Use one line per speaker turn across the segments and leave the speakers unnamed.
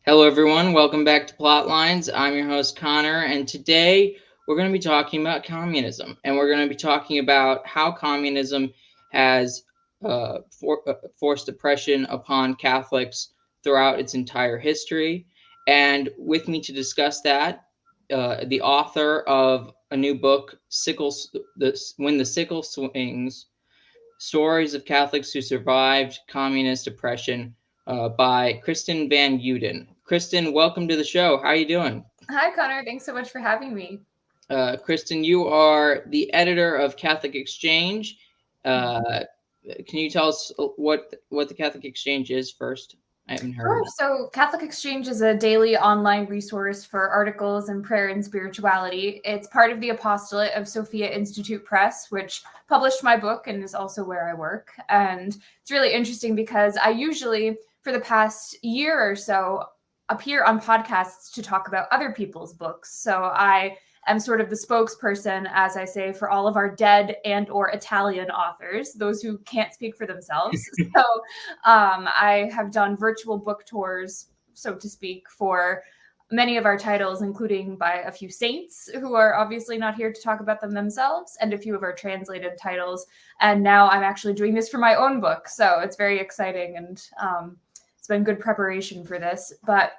Hello, everyone. Welcome back to Plotlines. I'm your host, Connor, and today we're going to be talking about communism, and we're going to be talking about how communism has forced oppression upon Catholics throughout its entire history. And with me to discuss that, the author of a new book, When the Sickle Swings, Stories of Catholics Who Survived Communist Oppression, by Kristen Van Uden. Kristen, welcome to the show. How are you doing?
Hi, Connor. Thanks so much for having me.
Kristen, you are the editor of Catholic Exchange. Uh, can you tell us what the Catholic Exchange is first? I haven't heard of
Sure.
it.
So, Catholic Exchange is a daily online resource for articles and prayer and spirituality. It's part of the apostolate of Sophia Institute Press, which published my book and is also where I work. And it's really interesting because I usually, for the past year or so, appear on podcasts to talk about other people's books. So, I am sort of the spokesperson, as I say, for all of our dead and or Italian authors, those who can't speak for themselves. So I have done virtual book tours, so to speak, for many of our titles, including by a few saints who are obviously not here to talk about them themselves, and a few of our translated titles. And now I'm actually doing this for my own book. So it's very exciting, and it's been good preparation for this. But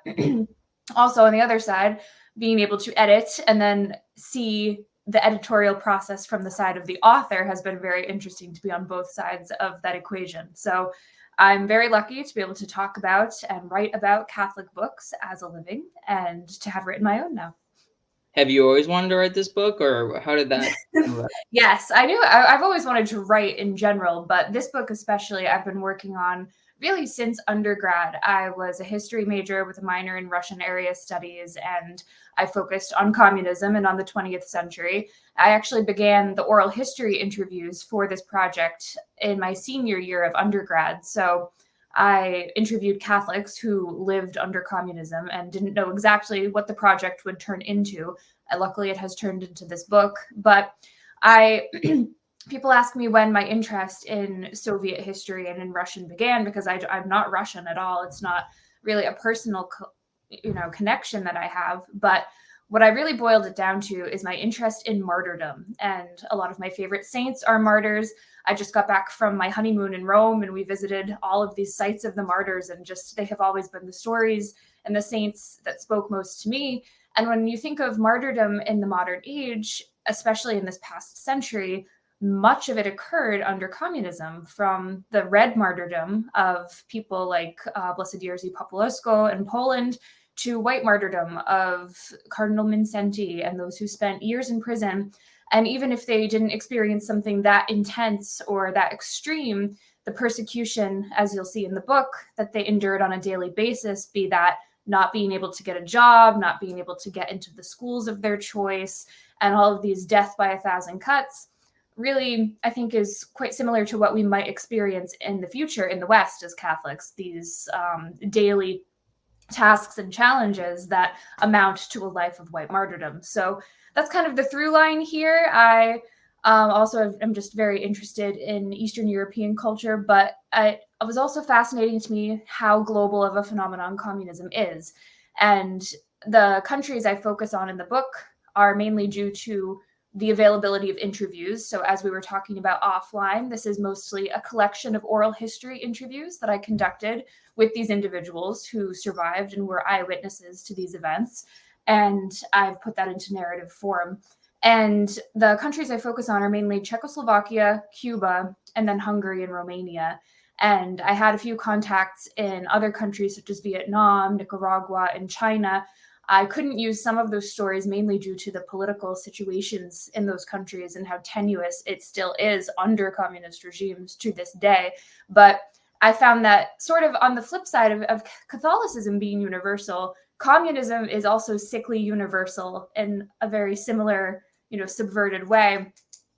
also on the other side, being able to edit and then see the editorial process from the side of the author has been very interesting to be on both sides of that equation. So I'm very lucky to be able to talk about and write about Catholic books as a living and to have written my own now.
Have you always wanted to write this book, or how did that come about?
Yes, I've always wanted to write in general, but this book especially I've been working on really since undergrad. I was a history major with a minor in Russian area studies, and I focused on communism and on the 20th century. I actually began the oral history interviews for this project in my senior year of undergrad. So I interviewed Catholics who lived under communism and didn't know exactly what the project would turn into. Luckily, it has turned into this book, but I people ask me when my interest in Soviet history and in Russian began because I'm not Russian at all. It's not really a personal, connection that I have. But what I really boiled it down to is my interest in martyrdom, and a lot of my favorite saints are martyrs. I just got back from my honeymoon in Rome, and we visited all of these sites of the martyrs, and just they have always been the stories and the saints that spoke most to me. And when you think of martyrdom in the modern age, especially in this past century, much of it occurred under communism, from the red martyrdom of people like Blessed Jerzy Popolewsko in Poland to white martyrdom of Cardinal Mindszenty and those who spent years in prison. And even if they didn't experience something that intense or that extreme, the persecution, as you'll see in the book, that they endured on a daily basis, be that not being able to get a job, not being able to get into the schools of their choice, and all of these death by 1,000 cuts, really, I think, is quite similar to what we might experience in the future in the West as Catholics, these daily tasks and challenges that amount to a life of white martyrdom. So that's kind of the through line here. I also am just very interested in Eastern European culture, but it was also fascinating to me how global of a phenomenon communism is. And the countries I focus on in the book are mainly due to the availability of interviews. So as we were talking about offline, this is mostly a collection of oral history interviews that I conducted with these individuals who survived and were eyewitnesses to these events. And I've put that into narrative form. And the countries I focus on are mainly Czechoslovakia, Cuba, and then Hungary and Romania. And I had a few contacts in other countries such as Vietnam, Nicaragua, and China. I couldn't use some of those stories mainly due to the political situations in those countries and how tenuous it still is under communist regimes to this day. But I found that sort of on the flip side of Catholicism being universal, communism is also sickly universal in a very similar, subverted way,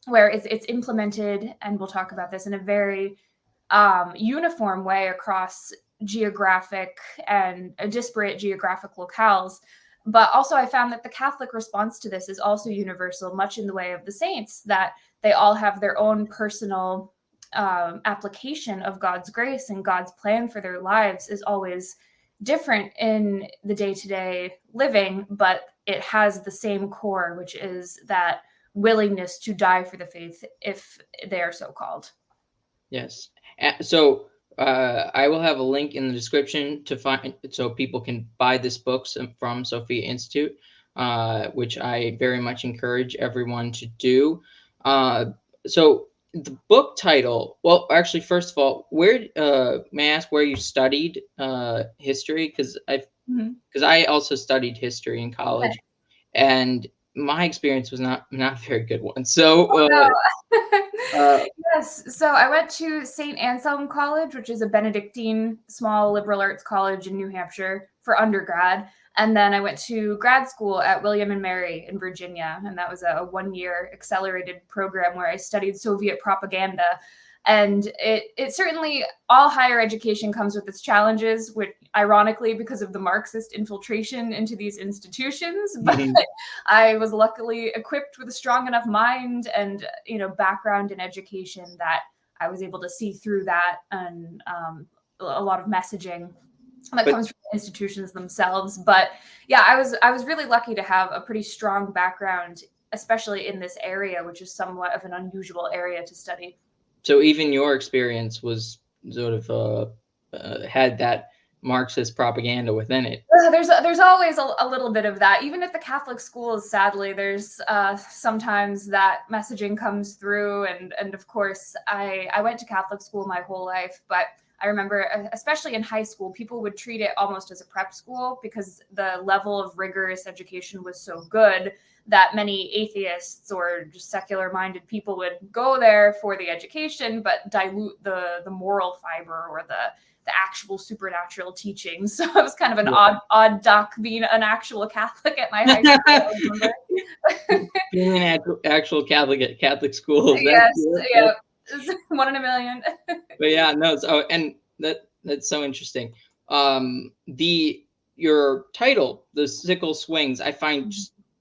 where it's implemented, and we'll talk about this, in a very uniform way across geographic and disparate geographic locales. But also I found that the Catholic response to this is also universal, much in the way of the saints, that they all have their own personal application of God's grace, and God's plan for their lives is always different in the day-to-day living, but it has the same core, which is that willingness to die for the faith if they are so called.
Yes. So I will have a link in the description to find so people can buy this book from Sophia Institute, which I very much encourage everyone to do. So the book title, well, actually, first of all, where may I ask where you studied history? Because I also studied history in college, and my experience was not a very good one. So uh,
Yes. So I went to St. Anselm College, which is a Benedictine small liberal arts college in New Hampshire for undergrad. And then I went to grad school at William and Mary in Virginia. And that was a 1-year accelerated program where I studied Soviet propaganda. And it certainly, all higher education comes with its challenges, which ironically, because of the Marxist infiltration into these institutions, but I was luckily equipped with a strong enough mind and, background in education that I was able to see through that, and a lot of messaging that comes from the institutions themselves. But yeah, I was really lucky to have a pretty strong background, especially in this area, which is somewhat of an unusual area to study.
So even your experience was sort of had that Marxist propaganda within it.
There's always a little bit of that, even at the Catholic schools. Sadly, there's sometimes that messaging comes through, and of course, I went to Catholic school my whole life, but I remember, especially in high school, people would treat it almost as a prep school because the level of rigorous education was so good that many atheists or just secular-minded people would go there for the education, but dilute the moral fiber or the actual supernatural teachings. So I was kind of an odd duck being an actual Catholic at my high school.
Being an actual Catholic at Catholic schools.
Yes, yeah. 1 in a million.
But yeah, no. So and that's so interesting. Your title, The Sickle Swings, I find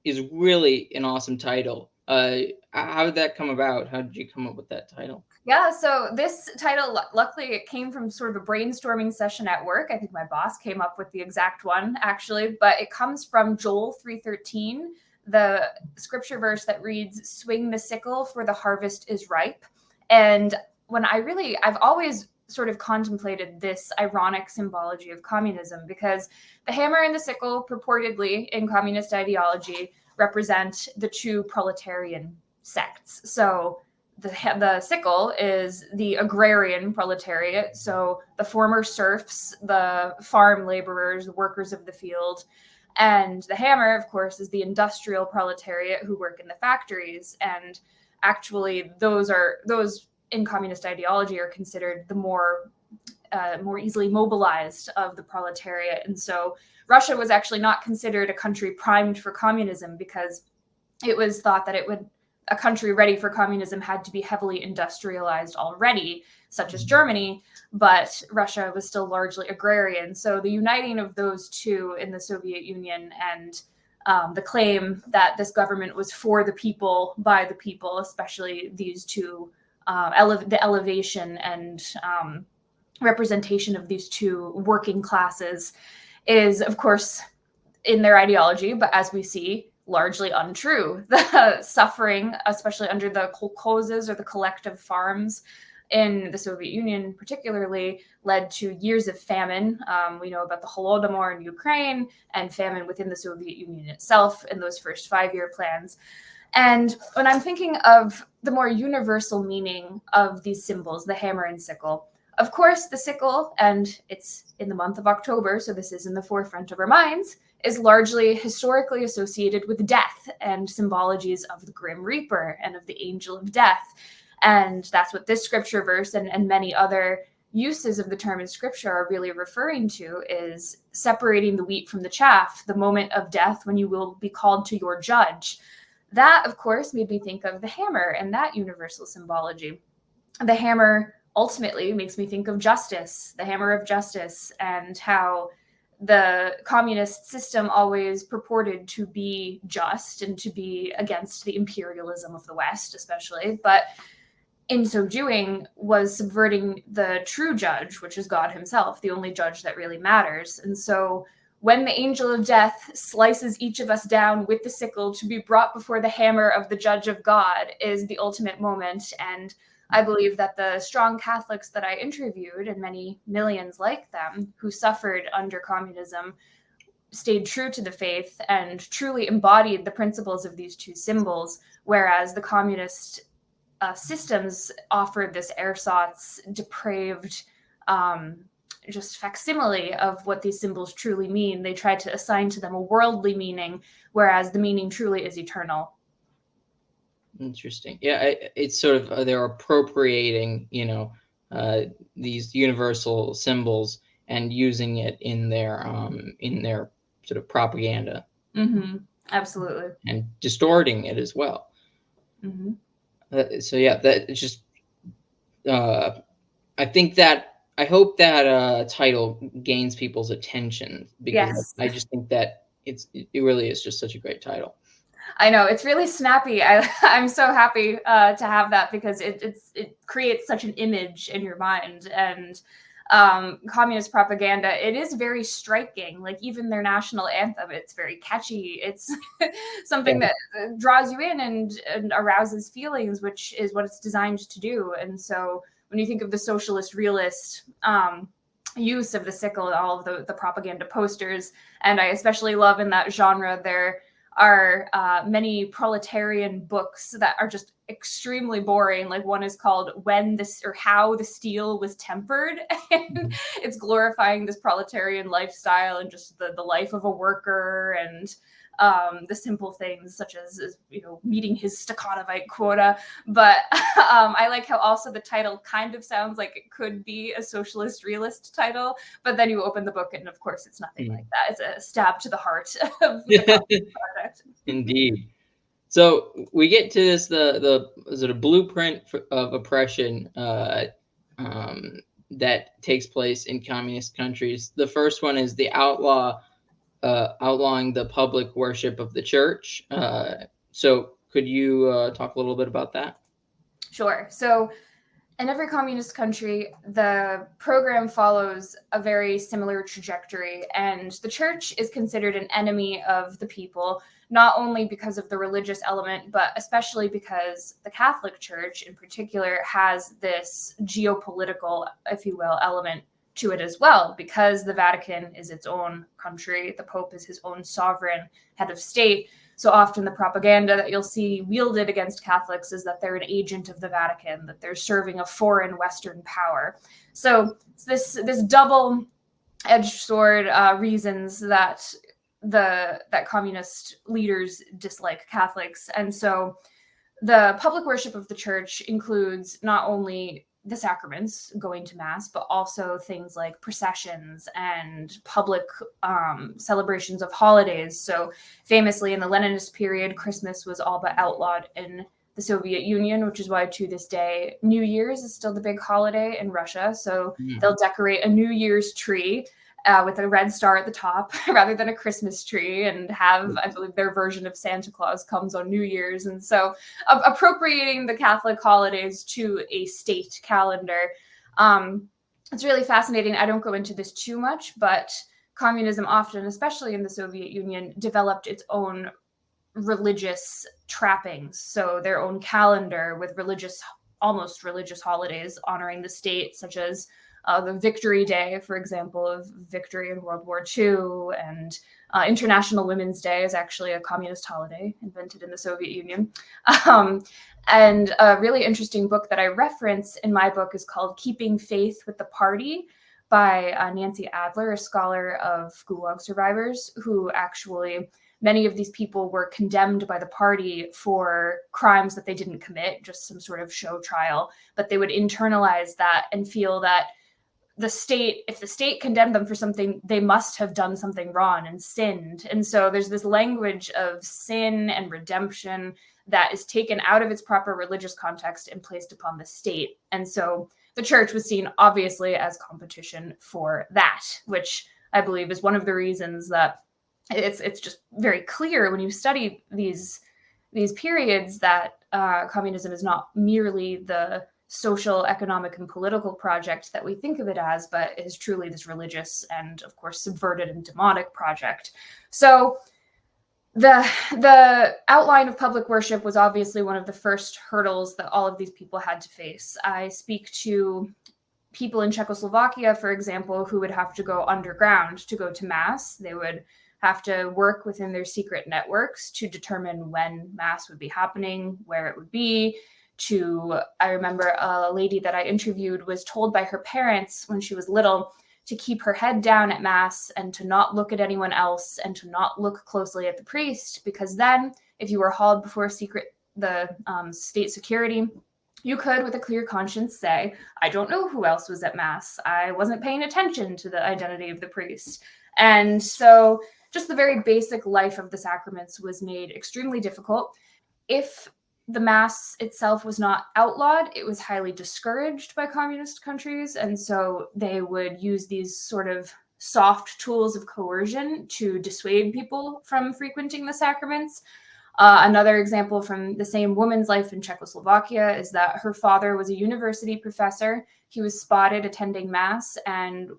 is really an awesome title. How did that come about? How did you come up with that title?
Yeah, so this title, luckily, it came from sort of a brainstorming session at work. I think my boss came up with the exact one, actually, but it comes from Joel 3:13, the scripture verse that reads, "Swing the sickle, for the harvest is ripe." And I've always sort of contemplated this ironic symbology of communism, because the hammer and the sickle, purportedly in communist ideology, represent the two proletarian sects. So the sickle is the agrarian proletariat, so the former serfs, the farm laborers, the workers of the field. And the hammer, of course, is the industrial proletariat who work in the factories. And actually, those in communist ideology are considered the more easily mobilized of the proletariat. And so Russia was actually not considered a country primed for communism, because it was thought that a country ready for communism had to be heavily industrialized already, such as Germany, but Russia was still largely agrarian. So the uniting of those two in the Soviet Union, and the claim that this government was for the people, by the people, especially these two, the elevation and representation of these two working classes, is, of course, in their ideology, but as we see, largely untrue. The suffering, especially under the kolkhozes or the collective farms in the Soviet Union particularly, led to years of famine. We know about the Holodomor in Ukraine and famine within the Soviet Union itself in those first 5-year plans. And when I'm thinking of the more universal meaning of these symbols, the hammer and sickle, of course, the sickle, and it's in the month of October, so this is in the forefront of our minds, is largely historically associated with death and symbologies of the Grim Reaper and of the angel of death. And that's what this scripture verse and many other uses of the term in scripture are really referring to, is separating the wheat from the chaff, the moment of death when you will be called to your judge. That, of course, made me think of the hammer and that universal symbology. The hammer ultimately makes me think of justice, the hammer of justice, and how the communist system always purported to be just and to be against the imperialism of the West, especially. But in so doing, was subverting the true judge, which is God himself, the only judge that really matters. And so when the angel of death slices each of us down with the sickle to be brought before the hammer of the judge of God is the ultimate moment. And I believe that the strong Catholics that I interviewed, and many millions like them who suffered under communism, stayed true to the faith and truly embodied the principles of these two symbols, whereas the communist systems offered this ersatz, depraved, just facsimile of what these symbols truly mean. They tried to assign to them a worldly meaning, whereas the meaning truly is eternal.
Interesting. Yeah, it's sort of they're appropriating, these universal symbols and using it in their sort of propaganda.
Mm-hmm. Absolutely.
And distorting it as well.
Mm-hmm.
So yeah, that it's just. I hope that title gains people's attention, because
Yes.
I just think that it really is just such a great title.
I know, it's really snappy. I'm so happy to have that, because it creates such an image in your mind. And communist propaganda, it is very striking. Like, even their national anthem, it's very catchy. It's something that draws you in and arouses feelings, which is what it's designed to do. And so when you think of the socialist realist use of the sickle and all of the propaganda posters, and I especially love in that genre, there are many proletarian books that are just extremely boring. Like, one is called When This or How the Steel Was Tempered. And it's glorifying this proletarian lifestyle and just the life of a worker, and the simple things such as meeting his Stakhanovite quota. But I like how also the title kind of sounds like it could be a socialist realist title, but then you open the book and of course it's nothing like that. It's a stab to the heart of the project.
Indeed. So we get to this the sort of blueprint of oppression that takes place in communist countries. The first one is the outlawing the public worship of the church. So could you talk a little bit about that?
Sure. So in every communist country, the program follows a very similar trajectory, and the church is considered an enemy of the people, not only because of the religious element, but especially because the Catholic Church in particular has this geopolitical, if you will, element to it as well, because the Vatican is its own country, the Pope is his own sovereign head of state. So often the propaganda that you'll see wielded against Catholics is that they're an agent of the Vatican, that they're serving a foreign Western power. So this double-edged sword reasons that communist leaders dislike Catholics. And so the public worship of the church includes not only the sacraments, going to mass, but also things like processions and public celebrations of holidays. So famously in the Leninist period, Christmas was all but outlawed in the Soviet Union, which is why to this day, New Year's is still the big holiday in Russia. So they'll decorate a New Year's tree with a red star at the top rather than a Christmas tree, and have, I believe, their version of Santa Claus comes on New Year's. And so appropriating the Catholic holidays to a state calendar. It's really fascinating. I don't go into this too much, but communism often, especially in the Soviet Union, developed its own religious trappings. So their own calendar with almost religious holidays honoring the state, such as the Victory Day, for example, of victory in World War II, and International Women's Day is actually a communist holiday invented in the Soviet Union. And a really interesting book that I reference in my book is called Keeping Faith with the Party by Nancy Adler, a scholar of Gulag survivors, who actually, many of these people were condemned by the party for crimes that they didn't commit, just some sort of show trial, but they would internalize that and feel that if the state condemned them for something, they must have done something wrong and sinned. And so there's this language of sin and redemption that is taken out of its proper religious context and placed upon the state. And so the church was seen obviously as competition for that, which I believe is one of the reasons that it's just very clear when you study these periods that communism is not merely the social, economic, and political project that we think of it as, but it is truly this religious and, of course, subverted and demonic project. So the outline of public worship was obviously one of the first hurdles that all of these people had to face. I speak to people in Czechoslovakia, for example, who would have to go underground to go to Mass. They would have to work within their secret networks to determine when Mass would be happening, where it would be. I remember a lady that I interviewed was told by her parents when she was little to keep her head down at Mass and to not look at anyone else and to not look closely at the priest, because then if you were hauled before the state security, you could, with a clear conscience, say, I don't know who else was at Mass. I wasn't paying attention to the identity of the priest. And so just the very basic life of the sacraments was made extremely difficult. If the Mass itself was not outlawed, it was highly discouraged by communist countries. And so they would use these sort of soft tools of coercion to dissuade people from frequenting the sacraments. Another example from the same woman's life in Czechoslovakia is that her father was a university professor. He was spotted attending Mass and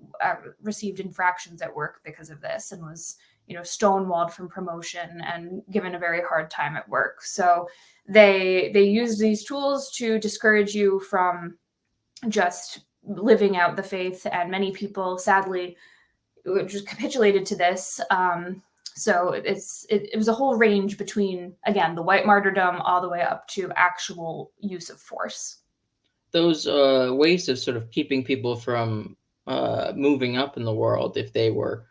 received infractions at work because of this, and was, stonewalled from promotion and given a very hard time at work. So they used these tools to discourage you from just living out the faith, and many people sadly just capitulated to this. So it was a whole range between, again, the white martyrdom all the way up to actual use of force.
Those ways of sort of keeping people from moving up in the world if they were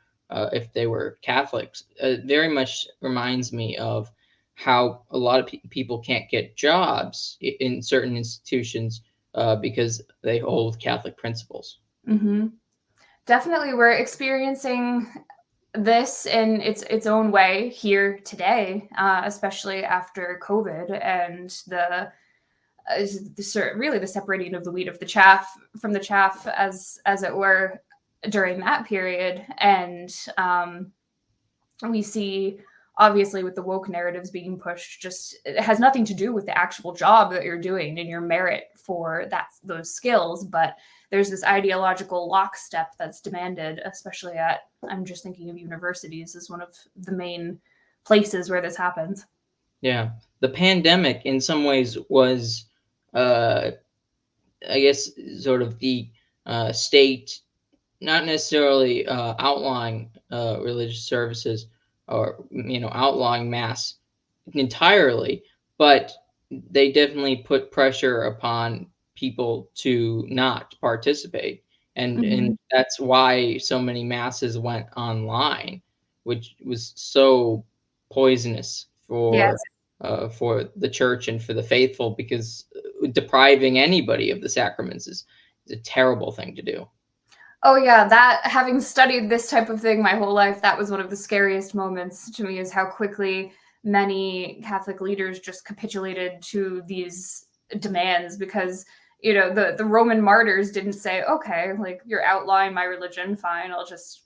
Catholics very much reminds me of how a lot of people can't get jobs in certain institutions because they hold Catholic principles.
Mm-hmm. Definitely, we're experiencing this in its own way here today, especially after COVID and really the separating of the wheat of the chaff from the chaff, as it were, during that period. And we see, obviously, with the woke narratives being pushed, just it has nothing to do with the actual job that you're doing and your merit for those skills, but there's this ideological lockstep that's demanded, especially I'm just thinking of universities as one of the main places where this happens.
Yeah. The pandemic in some ways was, I guess, sort of the state not necessarily outlawing religious services or outlawing Mass entirely, but they definitely put pressure upon people to not participate, and that's why so many Masses went online, which was so poisonous
Yes.
for the church and for the faithful, because depriving anybody of the sacraments is a terrible thing to do.
Oh yeah, that, having studied this type of thing my whole life, that was one of the scariest moments to me, is how quickly many Catholic leaders just capitulated to these demands, because the Roman martyrs didn't say, okay, like, you're outlawing my religion, fine, I'll just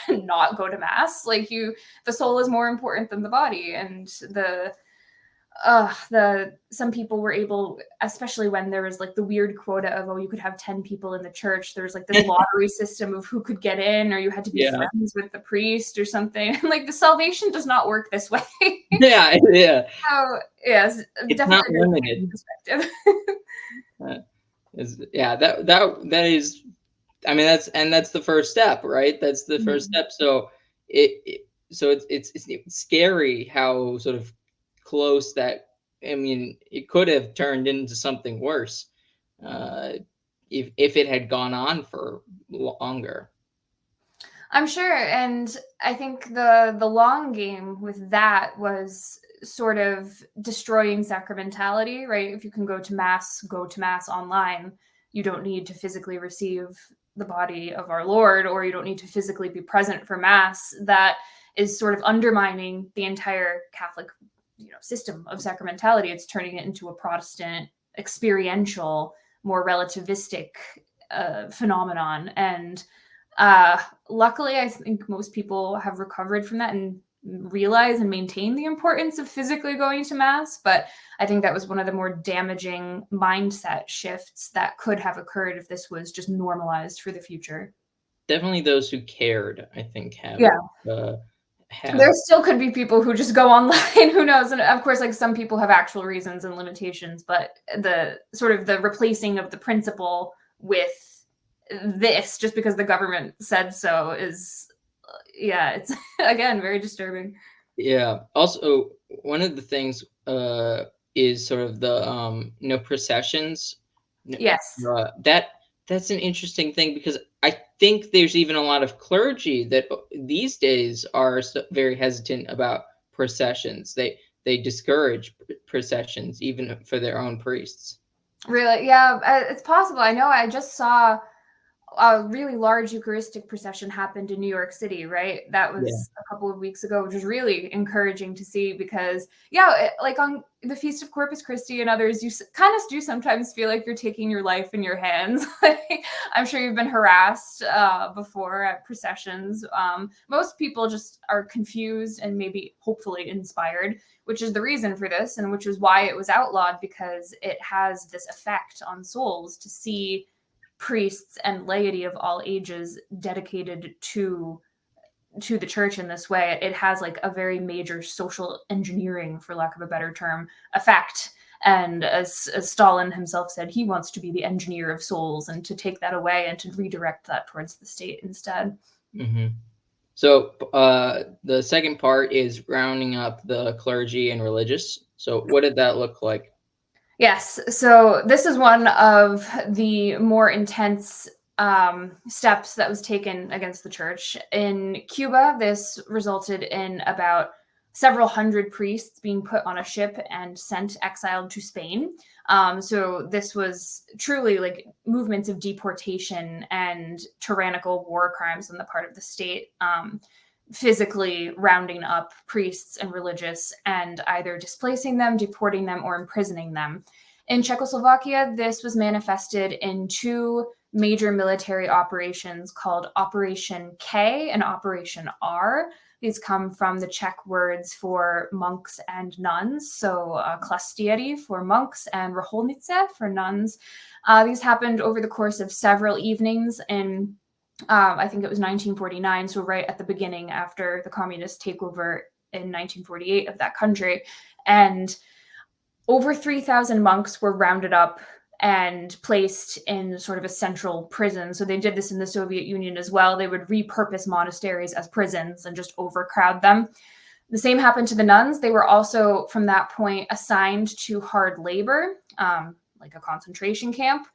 not go to Mass. Like, the soul is more important than the body. And some people were able, especially when there was like the weird quota of, you could have 10 people in the church. There was like this lottery system of who could get in, or you had to be friends with the priest or something. Like, the salvation does not work this way.
Yeah.
So yes,
it's
definitely
not limited.
Perspective.
That is, I mean, that's the first step, right? That's the first step. So it's scary how sort of close that, I mean, it could have turned into something worse if it had gone on for longer.
I'm sure. And I think the long game with that was sort of destroying sacramentality, right? If you can go to Mass online, you don't need to physically receive the body of our Lord, or you don't need to physically be present for Mass. That is sort of undermining the entire Catholic system of sacramentality. It's turning it into a Protestant, experiential, more relativistic phenomenon. And luckily, I think most people have recovered from that, and realize and maintain the importance of physically going to mass. But I think that was one of the more damaging mindset shifts that could have occurred if this was just normalized for the future.
Definitely those who cared, I think, have
Yeah.
have
There still could be people who just go online, who knows? And of course, like, some people have actual reasons and limitations, but the sort of the replacing of the principle with this just because the government said so is, yeah, it's again very disturbing.
Yeah. Also, one of the things is sort of the processions.
Yes.
That's an interesting thing because I think there's even a lot of clergy that these days are very hesitant about processions. They discourage processions even for their own priests.
Really? Yeah, it's possible. I know I just saw a really large Eucharistic procession happened in New York City, right? That
Yeah.
was a couple of weeks ago, which was really encouraging to see because, yeah, like on the Feast of Corpus Christi and others, you kind of do sometimes feel like you're taking your life in your hands. I'm sure you've been harassed before at processions. Most people just are confused and maybe hopefully inspired, which is the reason for this and which is why it was outlawed, because it has this effect on souls to see priests and laity of all ages dedicated to the church in this way. It has like a very major social engineering, for lack of a better term, effect. And as Stalin himself said, he wants to be the engineer of souls and to take that away and to redirect that towards the state instead.
Mm-hmm. So the second part is rounding up the clergy and religious. So what did that look like?
Yes. So this is one of the more intense steps that was taken against the church. In Cuba, this resulted in about several hundred priests being put on a ship and sent exiled to Spain. So this was truly like movements of deportation and tyrannical war crimes on the part of the state. Physically rounding up priests and religious and either displacing them, deporting them, or imprisoning them. In Czechoslovakia, this was manifested in two major military operations called Operation K and Operation R. These come from the Czech words for monks and nuns, so klastieri for monks and reholnice for nuns. These happened over the course of several evenings in I think it was 1949, so right at the beginning after the communist takeover in 1948 of that country. And over 3,000 monks were rounded up and placed in sort of a central prison. So they did this in the Soviet Union as well. They would repurpose monasteries as prisons and just overcrowd them. The same happened to the nuns. They were also, from that point, assigned to hard labor, like a concentration camp.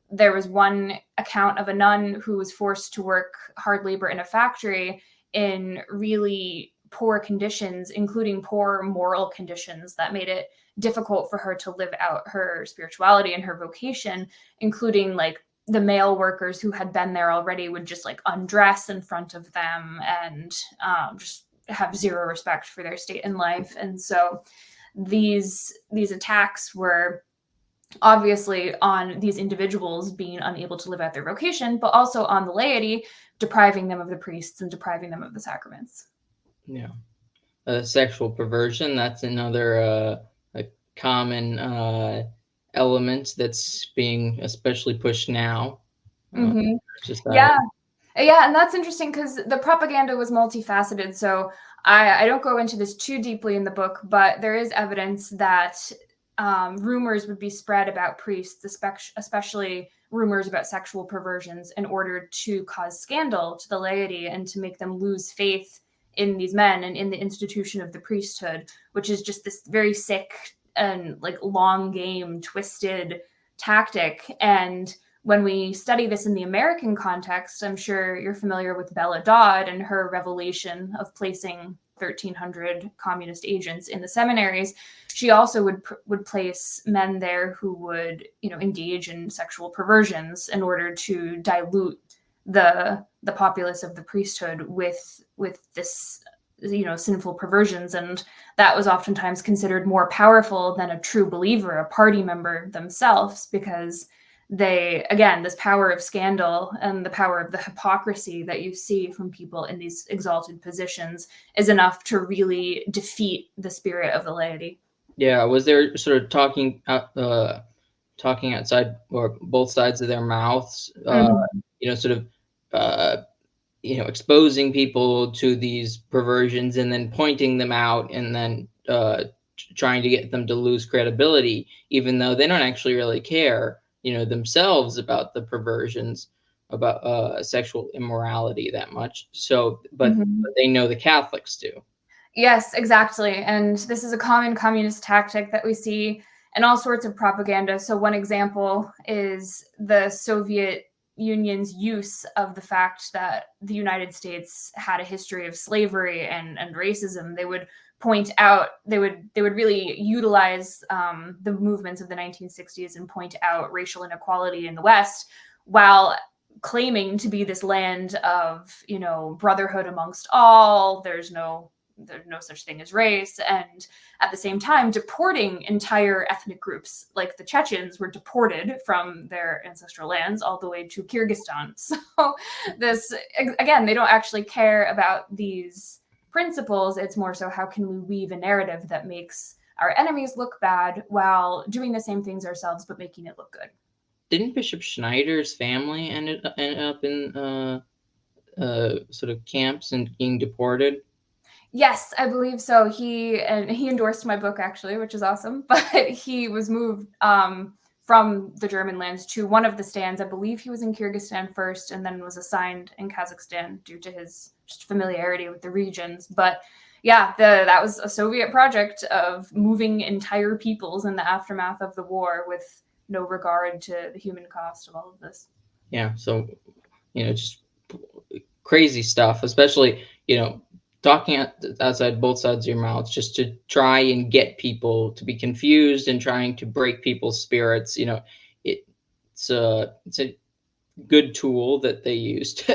There was one account of a nun who was forced to work hard labor in a factory in really poor conditions, including poor moral conditions that made it difficult for her to live out her spirituality and her vocation, including like the male workers who had been there already would just like undress in front of them and just have zero respect for their state in life. And so these attacks were obviously on these individuals being unable to live out their vocation, but also on the laity, depriving them of the priests and depriving them of the sacraments.
Yeah. Sexual perversion, that's another a common element that's being especially pushed now.
Mm-hmm.
Society.
Yeah. Yeah, and that's interesting because the propaganda was multifaceted. So I don't go into this too deeply in the book, but there is evidence that rumors would be spread about priests, especially rumors about sexual perversions, in order to cause scandal to the laity and to make them lose faith in these men and in the institution of the priesthood, which is just this very sick and like long game, twisted tactic. And when we study this in the American context, I'm sure you're familiar with Bella Dodd and her revelation of placing 1,300 communist agents in the seminaries. She also would place men there who would, engage in sexual perversions in order to dilute the populace of the priesthood with this sinful perversions. And that was oftentimes considered more powerful than a true believer, a party member themselves, because this power of scandal and the power of the hypocrisy that you see from people in these exalted positions is enough to really defeat the spirit of the laity.
Yeah, was there sort of talking outside or both sides of their mouths, sort of, uh, exposing people to these perversions and then pointing them out and then trying to get them to lose credibility, even though they don't actually really care, themselves about the perversions, about sexual immorality that much. So, but they know the Catholics do.
Yes, exactly. And this is a common communist tactic that we see in all sorts of propaganda. So, one example is the Soviet Union's use of the fact that the United States had a history of slavery and racism. They would point out, they would really utilize the movements of the 1960s and point out racial inequality in the West, while claiming to be this land of, brotherhood amongst all. There's no such thing as race, and at the same time deporting entire ethnic groups like the Chechens were deported from their ancestral lands all the way to Kyrgyzstan. So this, again, they don't actually care about these principles. It's more so, how can we weave a narrative that makes our enemies look bad while doing the same things ourselves but making it look good.
Didn't Bishop Schneider's family ended up in sort of camps and being deported?
Yes, I believe so. He endorsed my book, actually, which is awesome. But he was moved from the German lands to one of the stands. I believe he was in Kyrgyzstan first, and then was assigned in Kazakhstan due to his just familiarity with the regions. But yeah, that was a Soviet project of moving entire peoples in the aftermath of the war, with no regard to the human cost of all of this.
Yeah, so just crazy stuff, especially talking outside both sides of your mouth, just to try and get people to be confused and trying to break people's spirits. It's a good tool that they used.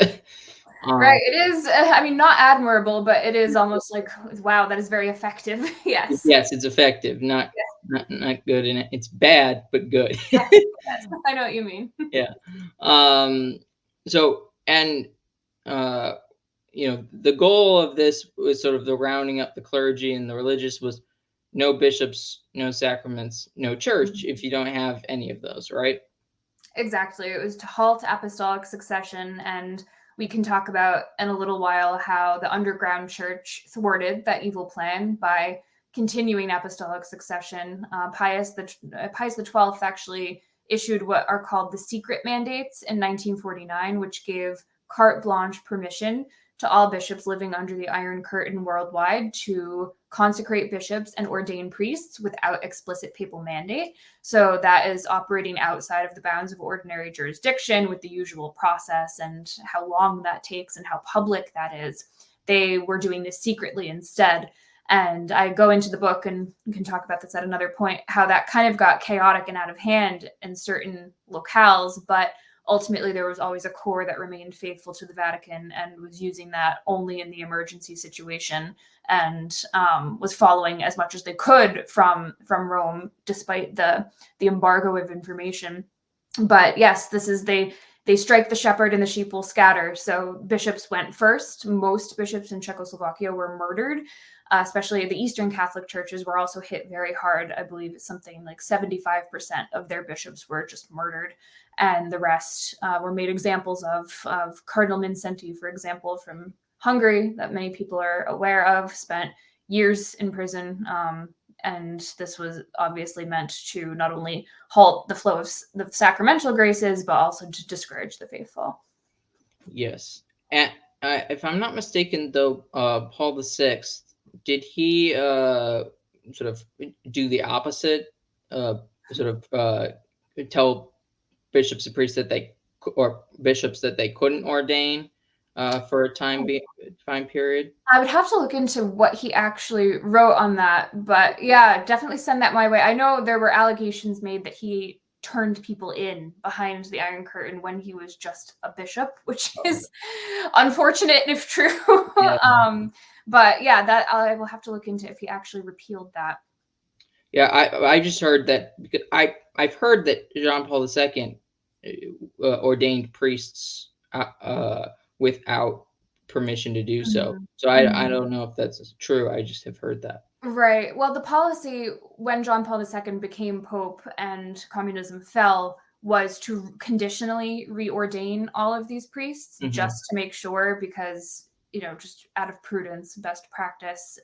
Right. It is, I mean, not admirable, but it is almost like, wow, that is very effective. Yes.
Yes, it's effective, not good in it. It's bad, but good.
Yes, I know what you mean.
Yeah. So, and the goal of this was sort of the rounding up the clergy and the religious, was no bishops, no sacraments, no church, if you don't have any of those, right?
Exactly. It was to halt apostolic succession. And we can talk about in a little while how the underground church thwarted that evil plan by continuing apostolic succession. Pius the 12th actually issued what are called the secret mandates in 1949, which gave carte blanche permission to all bishops living under the Iron Curtain worldwide to consecrate bishops and ordain priests without explicit papal mandate. So that is operating outside of the bounds of ordinary jurisdiction, with the usual process and how long that takes and how public that is. They were doing this secretly instead. And I go into the book, and we can talk about this at another point, how that kind of got chaotic and out of hand in certain locales, but ultimately there was always a core that remained faithful to the Vatican and was using that only in the emergency situation, and was following as much as they could from Rome, despite the embargo of information. But yes, this is, they strike the shepherd and the sheep will scatter. So bishops went first. Most bishops in Czechoslovakia were murdered. Especially the Eastern Catholic churches were also hit very hard. I believe it's something like 75% of their bishops were just murdered, and the rest were made examples of. Cardinal Mindszenty, for example, from Hungary, that many people are aware of, spent years in prison. And this was obviously meant to not only halt the flow of the sacramental graces, but also to discourage the faithful.
Yes. And if I'm not mistaken, though, Paul VI, did he sort of do the opposite? Sort of tell bishops and priests that they couldn't ordain for a time period?
I would have to look into what he actually wrote on that, but yeah, definitely send that my way. I know there were allegations made that he turned people in behind the Iron Curtain when he was just a bishop, which is unfortunate if true.
Yeah.
But yeah, that I will have to look into if he actually repealed that.
Yeah, I just heard that, because I've heard that John Paul II ordained priests without permission to do so.
Mhm.
So I
Mhm.
don't know if that's true. I just have heard that.
Right. Well, the policy when John Paul II became Pope and communism fell was to conditionally reordain all of these priests
Hmm.
just to make sure, because, just out of prudence, best practice.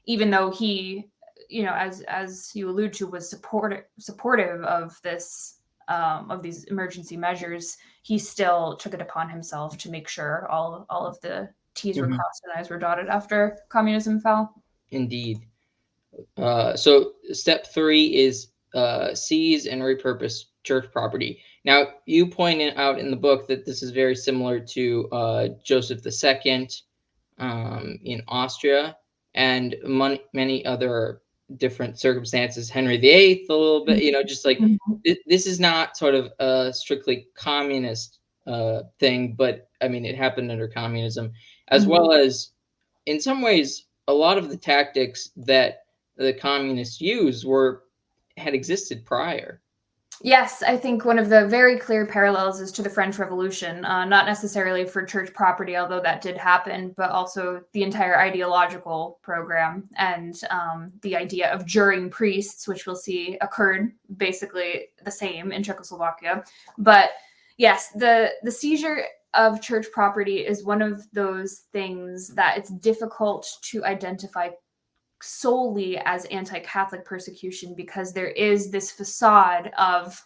Even though he, as you allude to, was supportive of this, of these emergency measures, he still took it upon himself to make sure all of the T's were
Hmm.
crossed and I's were dotted after communism fell.
Indeed. So step three is seize and repurpose church property. Now, you pointed out in the book that this is very similar to Joseph II in Austria and many other different circumstances. Henry VIII, a little bit, just like
Mhm.
this is not sort of a strictly communist thing, but I mean, it happened under communism, as
Mhm.
well as in some ways, a lot of the tactics that the communists used were had existed prior.
Yes, I think one of the very clear parallels is to the French Revolution, not necessarily for church property, although that did happen, but also the entire ideological program and the idea of juring priests, which we'll see occurred basically the same in Czechoslovakia. But yes, the seizure of church property is one of those things that it's difficult to identify solely as anti-Catholic persecution, because there is this facade of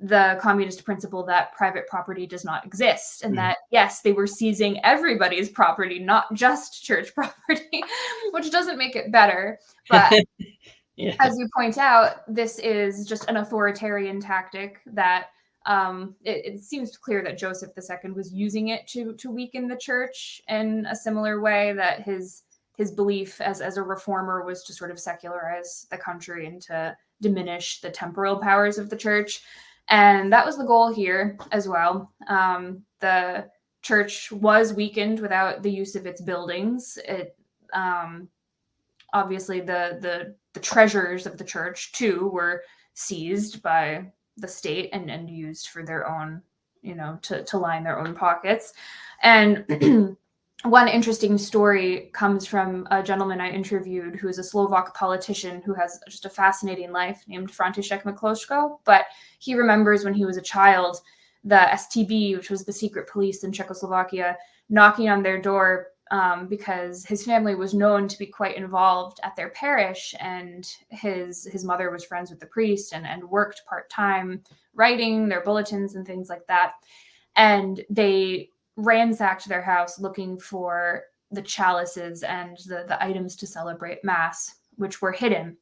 the communist principle that private property does not exist, and
Mm.
that yes, they were seizing everybody's property, not just church property, which doesn't make it better. But
Yeah.
as you point out, this is just an authoritarian tactic that it seems clear that Joseph II was using it to weaken the church in a similar way, that his belief as a reformer was to sort of secularize the country and to diminish the temporal powers of the church. And that was the goal here as well. The church was weakened without the use of its buildings. It obviously the treasures of the church too were seized by the state and used for their own, to line their own pockets. And one interesting story comes from a gentleman I interviewed who is a Slovak politician who has just a fascinating life, named František Mikloško. But he remembers when he was a child, the STB, which was the secret police in Czechoslovakia, knocking on their door, because his family was known to be quite involved at their parish, and his mother was friends with the priest and worked part-time writing their bulletins and things like that. And they ransacked their house looking for the chalices and the items to celebrate mass, which were hidden.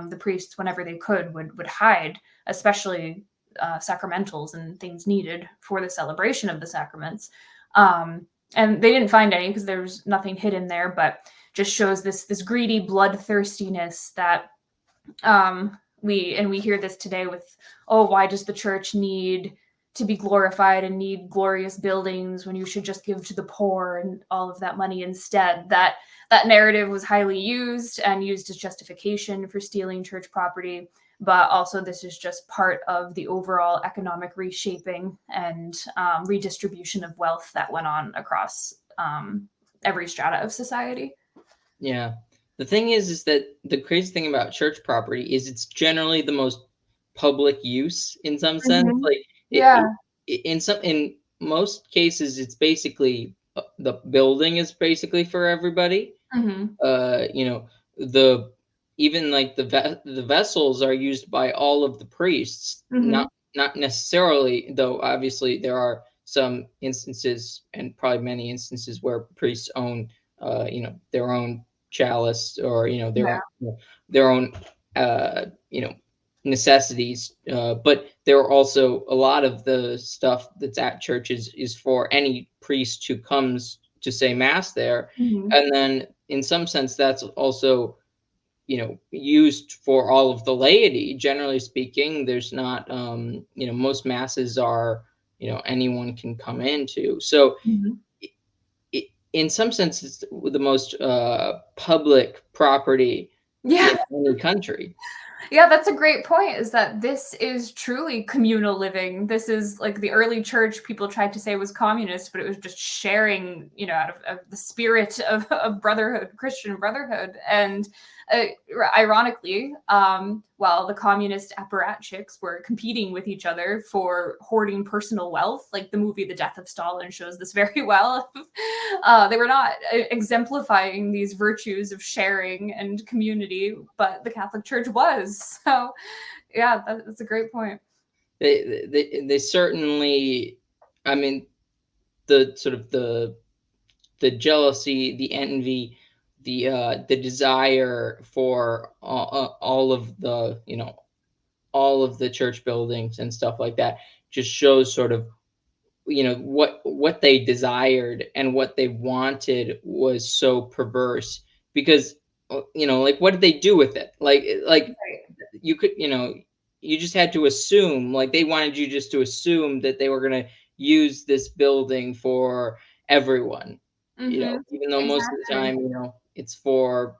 The priests, whenever they could, would hide, especially sacramentals and things needed for the celebration of the sacraments. And they didn't find any because there was nothing hidden there, but just shows this greedy bloodthirstiness that we hear this today with, oh, why does the church need to be glorified and need glorious buildings when you should just give to the poor and all of that money instead? That narrative was highly used and used as justification for stealing church property, but also this is just part of the overall economic reshaping and redistribution of wealth that went on across every strata of society.
Yeah. The thing is that the crazy thing about church property is it's generally the most public use in some sense.
Mm-hmm.
Like
Yeah.
in most cases, it's basically the building is basically for everybody.
Mm-hmm.
You know, the even like the vessels are used by all of the priests,
Mm-hmm.
not necessarily, though obviously there are some instances and probably many instances where priests own their own chalice or
Yeah.
their own you know necessities, but there are also a lot of the stuff that's at churches is for any priest who comes to say mass there.
Mm-hmm.
And then in some sense that's also used for all of the laity. Generally speaking, there's not most masses are anyone can come into. So
Mm-hmm.
in some sense it's the most public property
Yeah.
in any country.
Yeah, that's a great point, is that this is truly communal living. This is like the early church people tried to say was communist, but it was just sharing, out of the spirit of brotherhood, Christian brotherhood. And uh, ironically, while the communist apparatchiks were competing with each other for hoarding personal wealth, like the movie The Death of Stalin shows this very well, they were not exemplifying these virtues of sharing and community, but the Catholic Church was. So, yeah, that's a great point.
They certainly, I mean, the sort of the jealousy, the envy, the desire for all of the all of the church buildings and stuff like that just shows sort of what they desired and what they wanted was so perverse because like what did they do with it, like
Right.
you could you just had to assume, like they wanted you just to assume that they were going to use this building for everyone,
Mm-hmm.
even though most of the
Exactly.
time it's for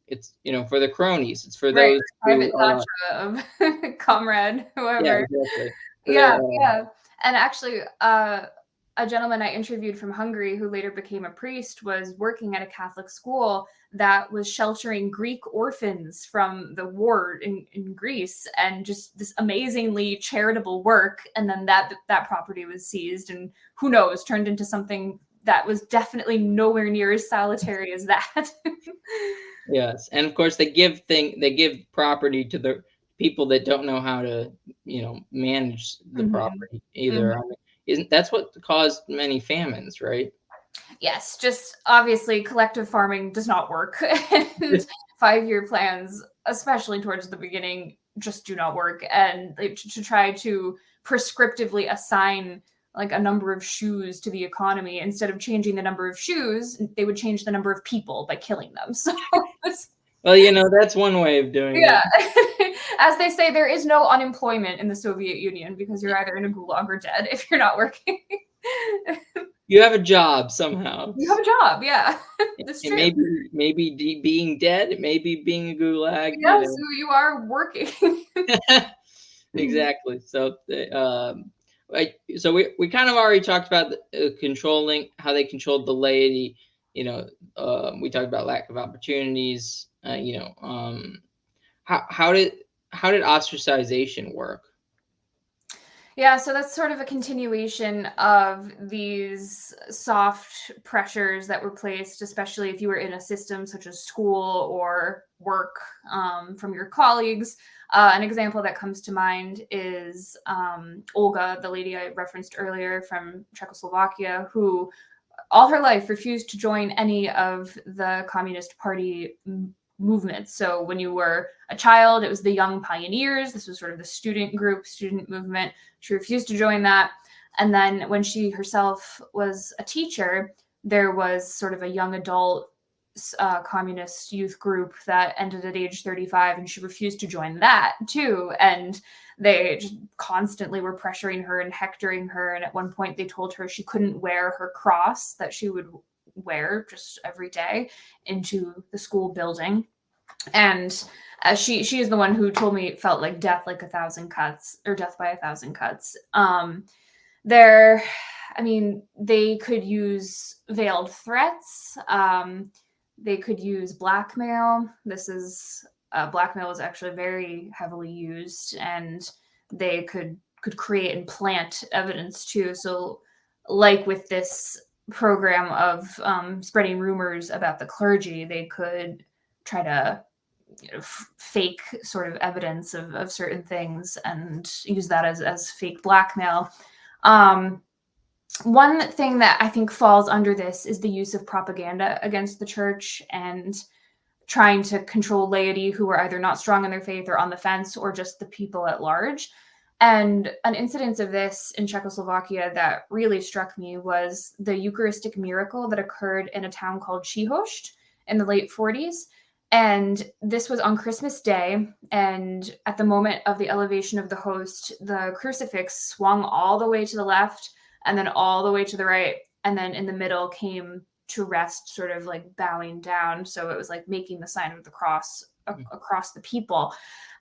it's for the cronies, it's for
Right.
those who
Private dacha of comrade,
yeah,
whoever.
exactly, for
Yeah,
the
yeah. And actually, a gentleman I interviewed from Hungary who later became a priest was working at a Catholic school that was sheltering Greek orphans from the war in Greece, and just this amazingly charitable work. And then that property was seized, and who knows, turned into something that was definitely nowhere near as salutary as that.
Yes, and of course they give property to the people that don't know how to, manage the
Mhm.
property either.
Mhm.
I mean, isn't that's what caused many famines, right?
Yes, just obviously collective farming does not work. And 5-year plans, especially towards the beginning, just do not work. And like, to try to prescriptively assign like a number of shoes to the economy, instead of changing the number of shoes, they would change the number of people by killing them. So it's,
Well, that's one way of doing it.
yeah. As they say, there is no unemployment in the Soviet Union because you're either in a gulag or dead if you're not working.
You have a job somehow.
You have a job, yeah. That's
And
true.
maybe being dead, maybe being a gulag,
Yes, you are working.
Exactly. So, so we kind of already talked about controlling, how they controlled the laity. We talked about lack of opportunities. How did ostracization work?
Yeah, so that's sort of a continuation of these soft pressures that were placed, especially if you were in a system such as school or work, from your colleagues. An example that comes to mind is Olga, the lady I referenced earlier from Czechoslovakia, who all her life refused to join any of the Communist Party movements. So when you were a child, it was the Young Pioneers. This was sort of the student group, student movement. She refused to join that. And then when she herself was a teacher, there was sort of a young adult communist youth group that ended at age 35, and she refused to join that too. And they just constantly were pressuring her and hectoring her. And at one point, they told her she couldn't wear her cross that she would wear just every day into the school building. And she is the one who told me it felt like death, like a thousand cuts, or death by a thousand cuts. There, I mean, they could use veiled threats. They could use blackmail. Blackmail is actually very heavily used, and they could create and plant evidence too. So, like with this program of spreading rumors about the clergy, they could try to fake sort of evidence of certain things and use that as fake blackmail. Um, One thing that I think falls under this is the use of propaganda against the church and trying to control laity who are either not strong in their faith or on the fence, or just the people at large. And an incident of this in Czechoslovakia that really struck me was the Eucharistic miracle that occurred in a town called Chihost in the late 40s. And this was on Christmas Day. And at the moment of the elevation of the host, the crucifix swung all the way to the left and then all the way to the right. And then in the middle came to rest, sort of like bowing down. So it was like making the sign of the cross across the people.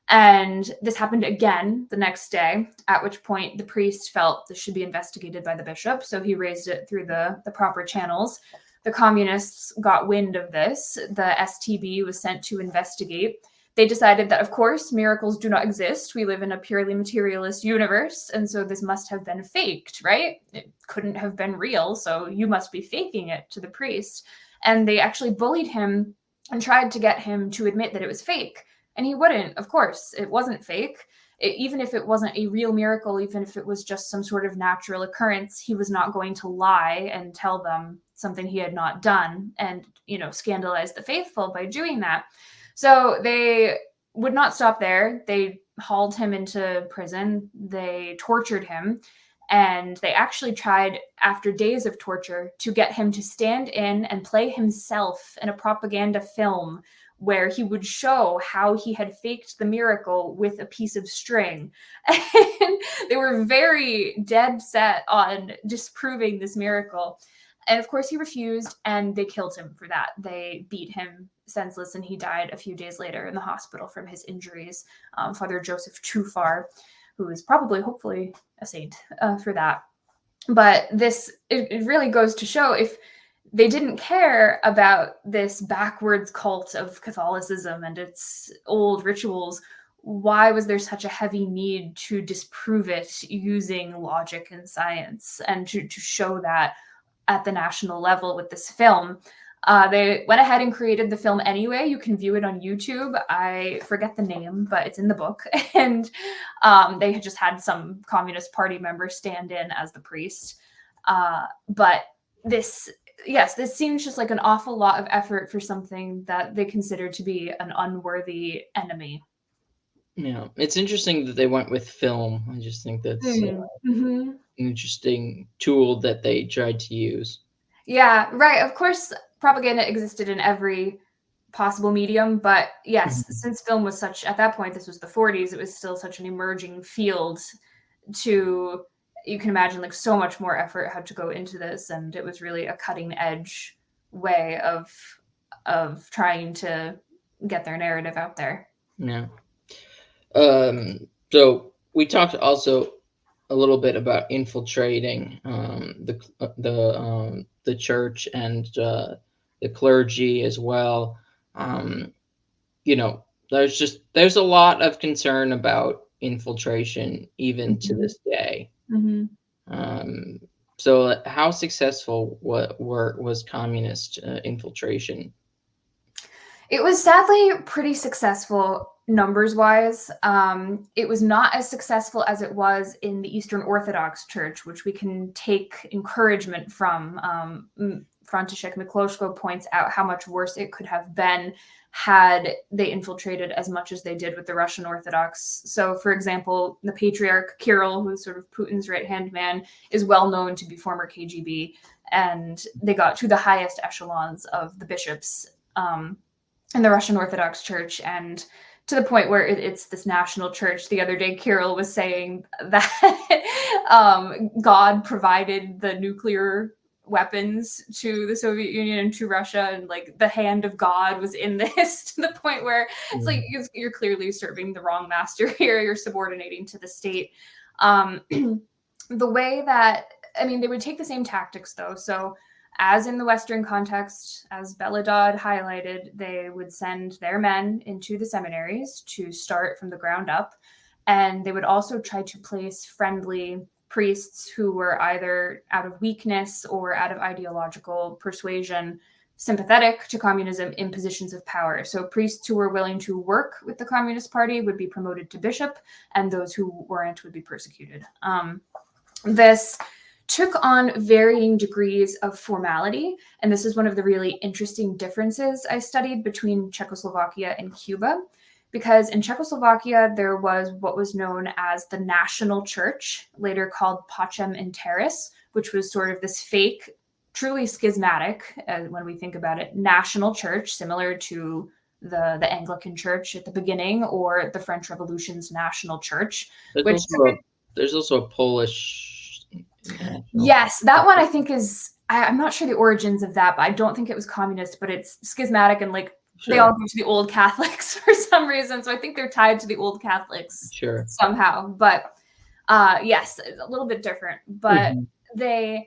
And this happened again the next day, at which point the priest felt this should be investigated by the bishop. So he raised it through the proper channels. The communists got wind of this. The STB was sent to investigate. They decided that, of course, miracles do not exist. We live in a purely materialist universe. And so this must have been faked, right? It couldn't have been real. So you must be faking it to the priest. And they actually bullied him and tried to get him to admit that it was fake. And he wouldn't. Of course, it wasn't fake. Even if it wasn't a real miracle, even if it was just some sort of natural occurrence, he was not going to lie and tell them something he had not done and, scandalize the faithful by doing that. So they would not stop there. They hauled him into prison. They tortured him. And they actually tried, after days of torture, to get him to stand in and play himself in a propaganda film where he would show how he had faked the miracle with a piece of string. And they were very dead set on disproving this miracle. And of course, he refused, and they killed him for that. They beat him senseless, and he died a few days later in the hospital from his injuries. Father Joseph Tufar, who is probably, hopefully, a saint for that. But it really goes to show, if they didn't care about this backwards cult of Catholicism and its old rituals, why was there such a heavy need to disprove it using logic and science, and to show that at the national level with this film? They went ahead and created the film anyway. You can view it on YouTube. I forget the name, but it's in the book. And they had just had some Communist Party member stand in as the priest. But this seems just like an awful lot of effort for something that they consider to be an unworthy enemy.
Yeah, it's interesting that they went with film. I just think that's an interesting tool that they tried to use.
Yeah, right. Of course, propaganda existed in every possible medium, but yes, since film was at that point, this was the 40s, it was still such an emerging field. You can imagine, like, so much more effort had to go into this, and it was really a cutting edge way of trying to get their narrative out there.
Yeah. So we talked also a little bit about infiltrating the church and the clergy as well. There's a lot of concern about infiltration even to this day. So how successful was communist infiltration?
It was sadly pretty successful numbers wise. It was not as successful as it was in the Eastern Orthodox Church, which we can take encouragement from. František Mikloško points out how much worse it could have been had they infiltrated as much as they did with the Russian Orthodox. So, for example, the Patriarch Kirill, who's sort of Putin's right-hand man, is well known to be former KGB, and they got to the highest echelons of the bishops in the Russian Orthodox Church, and to the point where it's this national church. The other day, Kirill was saying that God provided the nuclear weapons to the Soviet Union and to Russia, and like the hand of God was in this, to the point where it's like you're clearly serving the wrong master here. You're subordinating to the state. The way that, they would take the same tactics though. So as in the Western context, as Belladad highlighted, they would send their men into the seminaries to start from the ground up. And they would also try to place friendly priests who were either out of weakness or out of ideological persuasion sympathetic to communism in positions of power. So priests who were willing to work with the Communist Party would be promoted to bishop, and those who weren't would be persecuted. This took on varying degrees of formality, and this is one of the really interesting differences I studied between Czechoslovakia and Cuba. Because in Czechoslovakia, there was what was known as the National Church, later called Pacem in Terris, which was sort of this fake, truly schismatic, when we think about it, national church, similar to the Anglican Church at the beginning, or the French Revolution's National Church.
There's also a Polish.
Yes, that one I think is, I'm not sure the origins of that, but I don't think it was communist, but it's schismatic, and like, sure, they all go to the old Catholics for some some reason. So I think they're tied to the old Catholics
Sure.
somehow. But yes, it's a little bit different. But the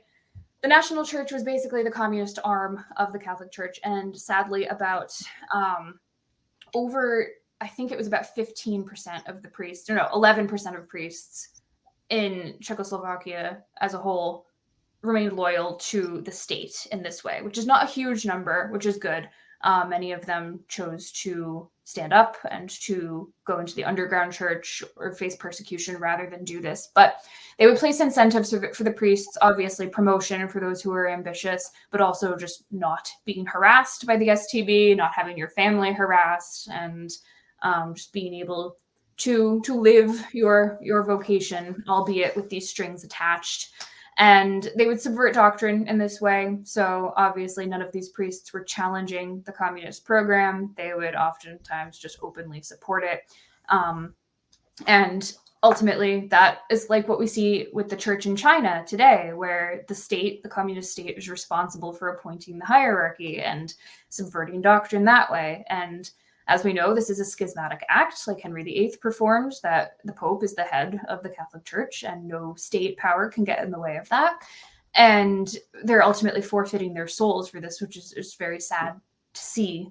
National Church was basically the communist arm of the Catholic Church, and sadly, about I think it was about 15% of the priests, no, 11% of priests in Czechoslovakia as a whole remained loyal to the state in this way, which is not a huge number, which is good. Many of them chose to stand up and to go into the underground church or face persecution rather than do this. But they would place incentives for the priests, obviously promotion for those who are ambitious, but also just not being harassed by the STB, not having your family harassed, and just being able to live your vocation, albeit with these strings attached. And they would subvert doctrine in this way. So obviously none of these priests were challenging the communist program. They would oftentimes just openly support it. And ultimately, that is like what we see with the church in China today, where the state, the communist state, is responsible for appointing the hierarchy and subverting doctrine that way. And as we know, this is a schismatic act, like Henry VIII performed, that the Pope is the head of the Catholic Church and no state power can get in the way of that. And they're ultimately forfeiting their souls for this, which is very sad to see.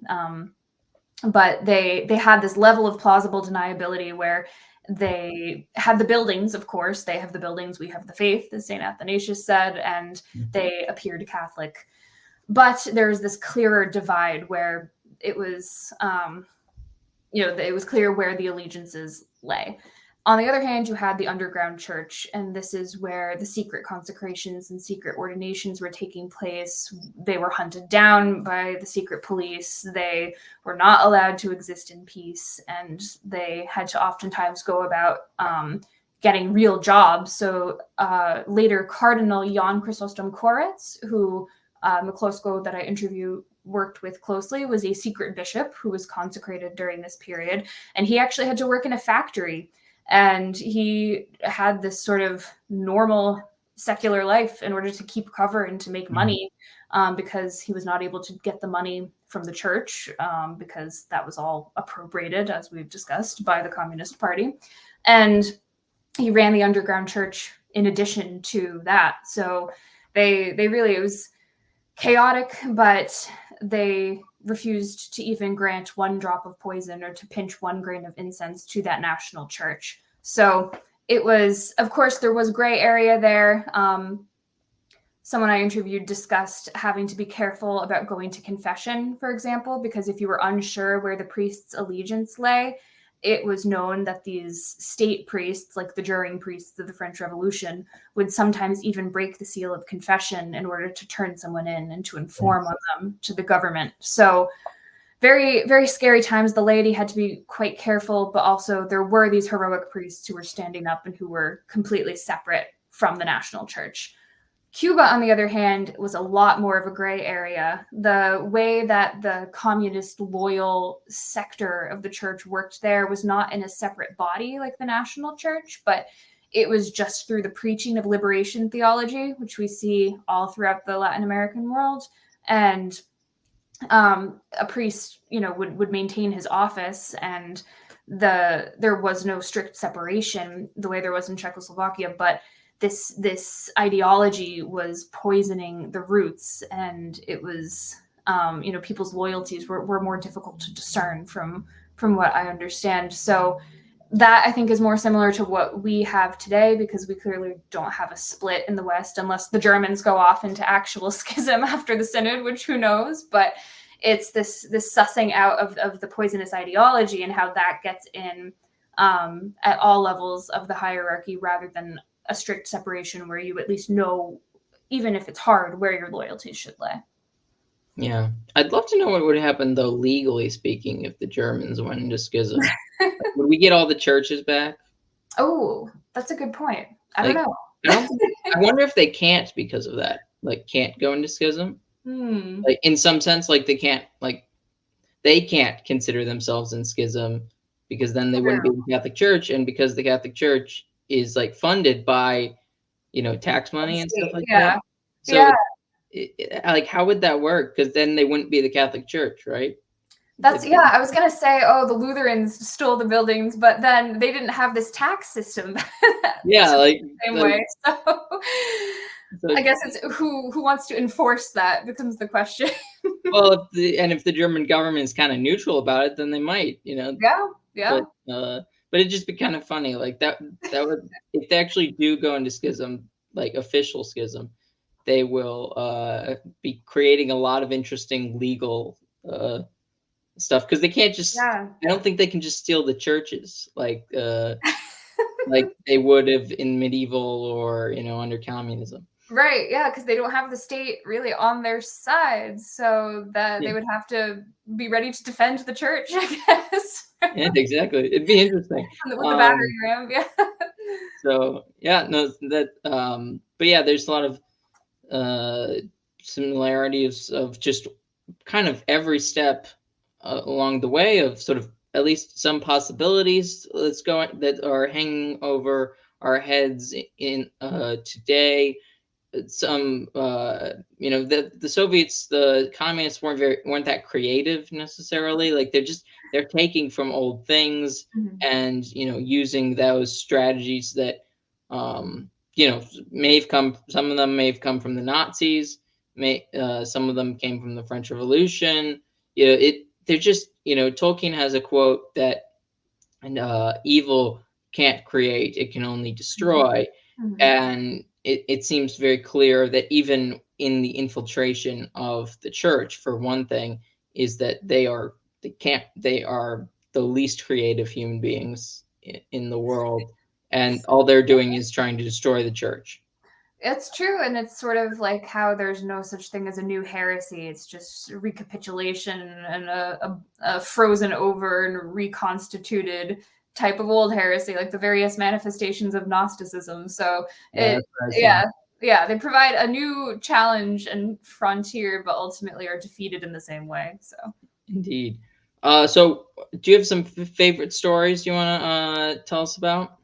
But they had this level of plausible deniability where they had the buildings, of course. They have the buildings, we have the faith, as St. Athanasius said, and they appeared Catholic. But there was this clearer divide where it was, it was clear where the allegiances lay. On the other hand, you had the underground church, and this is where the secret consecrations and secret ordinations were taking place. They were hunted down by the secret police. They were not allowed to exist in peace, and they had to oftentimes go about getting real jobs. So later, Cardinal Jan Chrysostom Koretz, who McCloskey that I interviewed worked with closely, was a secret bishop who was consecrated during this period. And he actually had to work in a factory. And he had this sort of normal secular life in order to keep cover and to make money, because he was not able to get the money from the church, because that was all appropriated, as we've discussed, by the Communist Party. And he ran the underground church in addition to that. So they really, it was chaotic, but they refused to even grant one drop of poison or to pinch one grain of incense to that national church. So it was, of course, there was gray area there. Someone I interviewed discussed having to be careful about going to confession, for example, because if you were unsure where the priest's allegiance lay, it was known that these state priests, like the juring priests of the French Revolution, would sometimes even break the seal of confession in order to turn someone in and to inform on them to the government. So very, very scary times. The laity had to be quite careful, but also there were these heroic priests who were standing up and who were completely separate from the national church. Cuba, on the other hand, was a lot more of a gray area. The way that the communist loyal sector of the church worked there was not in a separate body like the national church, but it was just through the preaching of liberation theology, which we see all throughout the Latin American world. And a priest, would maintain his office, and there was no strict separation the way there was in Czechoslovakia, but this ideology was poisoning the roots, and it was, people's loyalties were more difficult to discern from what I understand. So that, I think, is more similar to what we have today, because we clearly don't have a split in the West unless the Germans go off into actual schism after the synod, which who knows. But it's this sussing out of the poisonous ideology and how that gets in at all levels of the hierarchy, rather than a strict separation where you at least know, even if it's hard, where your loyalties should lay.
Yeah. I'd love to know what would happen, though, legally speaking, if the Germans went into schism. Would we get all the churches back?
Oh, that's a good point. I don't know.
I wonder if they can't because of that. Like, can't go into schism? Like, in some sense, like, they can't consider themselves in schism, because then they wouldn't be the Catholic Church, and because the Catholic Church is like funded by, tax money and stuff like that. So like, how would that work? Because then they wouldn't be the Catholic Church, right?
I was gonna say, oh, the Lutherans stole the buildings, but then they didn't have this tax system
Yeah,
the
like
same
like
way. So
so.
I guess it's who wants to enforce that becomes the question.
Well, if the German government is kind of neutral about it, then they might, you know.
Yeah, yeah,
But it'd just be kind of funny, like that would if they actually do go into schism, like official schism, they will be creating a lot of interesting legal stuff because they can't just.
yeah.
I don't think they can just steal the churches like they would have in medieval or under communism.
Right, yeah, because they don't have the state really on their side, so that
Yeah,
they would have to be ready to defend the church, I guess.
yeah, exactly. It'd be interesting.
With the battering ram, yeah.
So yeah, no, but yeah, there's a lot of uh, similarities of just kind of every step along the way of sort of at least some possibilities that are hanging over our heads in today. Some the Soviets, the communists weren't that creative necessarily. Like they're taking from old things
Mhm.
and using those strategies that may have come. Some of them may have come from the Nazis. Some of them came from the French Revolution. They're just Tolkien has a quote that evil can't create, it can only
Mhm.
destroy.
Mhm.
And it seems very clear that even in the infiltration of the church, for one thing, is that they are the least creative human beings in the world, and all they're doing is trying to destroy the church.
It's true, and it's sort of like how there's no such thing as a new heresy. It's just recapitulation and a frozen over and reconstituted type of old heresy, like the various manifestations of Gnosticism. So
Yeah,
it,
that's what I
yeah,
think.
yeah, they provide a new challenge and frontier, but ultimately are defeated in the same way. So.
Indeed. So do you have some favorite stories you want to tell us about?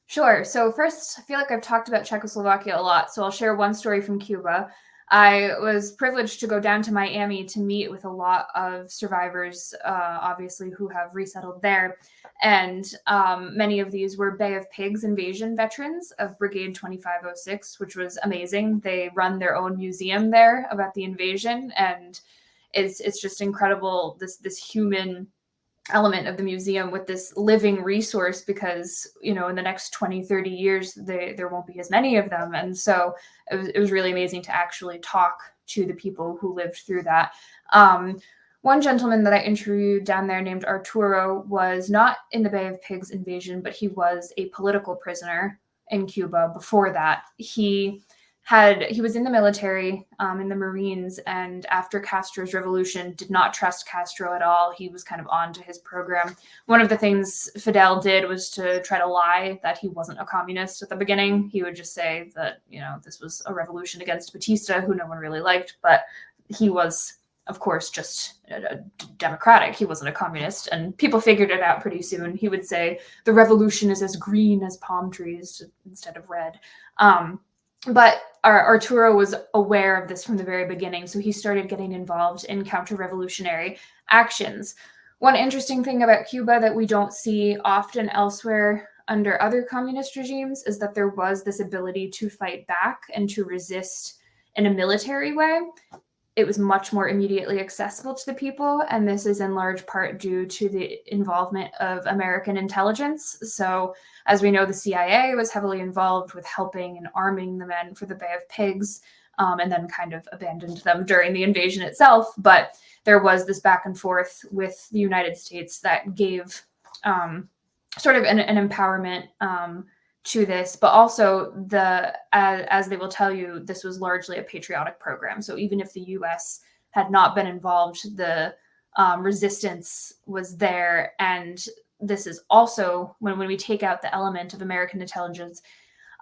Sure. So first, I feel like I've talked about Czechoslovakia a lot, so I'll share one story from Cuba. I was privileged to go down to Miami to meet with a lot of survivors, obviously, who have resettled there. And many of these were Bay of Pigs invasion veterans of Brigade 2506, which was amazing. They run their own museum there about the invasion, and it's just incredible, this human element of the museum with this living resource, because in the next 20-30 years there won't be as many of them. And so it was really amazing to actually talk to the people who lived through that. One gentleman that I interviewed down there named Arturo was not in the Bay of Pigs invasion, but he was a political prisoner in Cuba before that. He was in the military, in the Marines, and after Castro's revolution, did not trust Castro at all. He was kind of on to his program. One of the things Fidel did was to try to lie that he wasn't a communist at the beginning. He would just say that, this was a revolution against Batista, who no one really liked, but he was, of course, just democratic. He wasn't a communist, and people figured it out pretty soon. He would say the revolution is as green as palm trees instead of red. But Arturo was aware of this from the very beginning, so he started getting involved in counter-revolutionary actions. One interesting thing about Cuba that we don't see often elsewhere under other communist regimes is that there was this ability to fight back and to resist in a military way. It was much more immediately accessible to the people, and this is in large part due to the involvement of American intelligence. So, as we know, the CIA was heavily involved with helping and arming the men for the Bay of Pigs, and then kind of abandoned them during the invasion itself. But there was this back and forth with the United States that gave sort of an empowerment to this, but also as they will tell you, this was largely a patriotic program. So even if the U.S. had not been involved, the resistance was there. And this is also when we take out the element of American intelligence,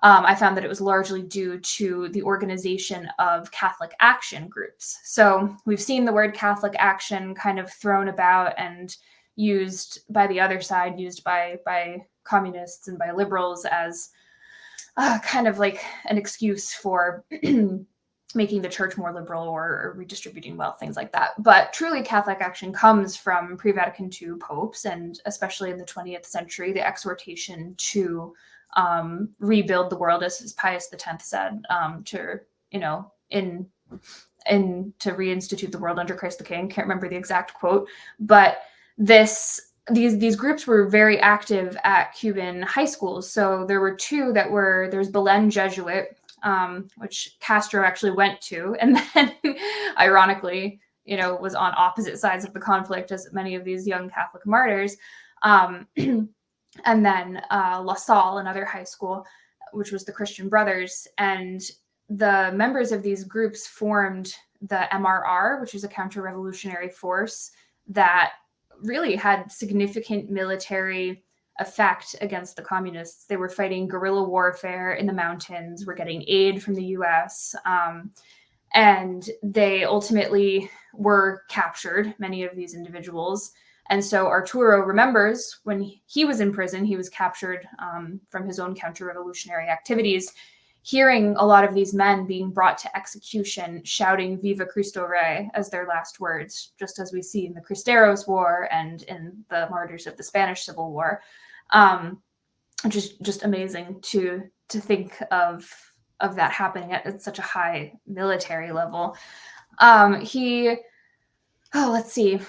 I found that it was largely due to the organization of Catholic action groups. So we've seen the word Catholic action kind of thrown about and used by the other side, used by communists and by liberals as kind of like an excuse for making the church more liberal or redistributing wealth, things like that. But truly Catholic action comes from pre-Vatican II popes, and especially in the 20th century, the exhortation to rebuild the world, as Pius X said, to, to reinstitute the world under Christ the King. Can't remember the exact quote, but these groups were very active at Cuban high schools. So there were two there's Belen Jesuit, which Castro actually went to, and then ironically, was on opposite sides of the conflict as many of these young Catholic martyrs. And then La Salle, another high school, which was the Christian Brothers. And the members of these groups formed the MRR, which was a counter-revolutionary force that really had significant military effect against the communists. They were fighting guerrilla warfare in the mountains, were getting aid from the US, and they ultimately were captured, many of these individuals. And so Arturo remembers when he was in prison, he was captured from his own counter-revolutionary activities, hearing a lot of these men being brought to execution shouting Viva Cristo Rey as their last words, just as we see in the Cristeros War and in the martyrs of the Spanish Civil War, which is just amazing to think of that happening at such a high military level. Let's see.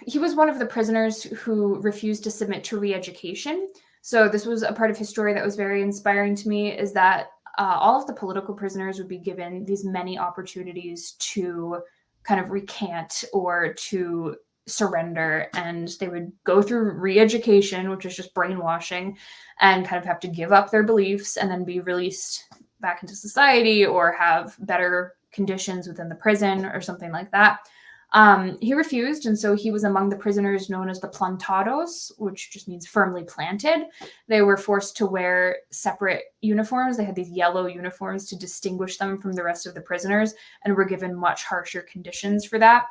He was one of the prisoners who refused to submit to re-education. So this was a part of his story that was very inspiring to me, is that all of the political prisoners would be given these many opportunities to kind of recant or to surrender, and they would go through re-education, which is just brainwashing, and kind of have to give up their beliefs and then be released back into society or have better conditions within the prison or something like that. He refused, and so he was among the prisoners known as the plantados, which just means firmly planted. They were forced to wear separate uniforms. They had these yellow uniforms to distinguish them from the rest of the prisoners, and were given much harsher conditions for that.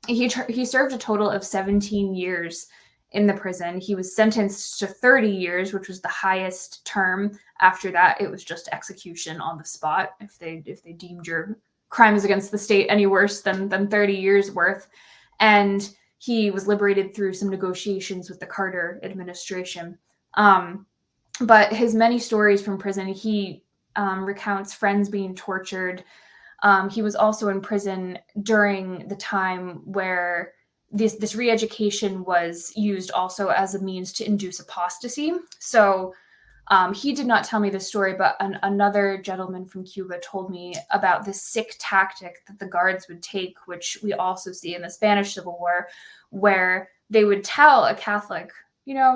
He served a total of 17 years in the prison. He was sentenced to 30 years, which was the highest term. After that, it was just execution on the spot if they deemed your crimes against the state any worse than 30 years worth. And he was liberated through some negotiations with the Carter administration. But his many stories from prison, he recounts friends being tortured. He was also in prison during the time where this re-education was used also as a means to induce apostasy. So he did not tell me this story, but another gentleman from Cuba told me about this sick tactic that the guards would take, which we also see in the Spanish Civil War, where they would tell a Catholic,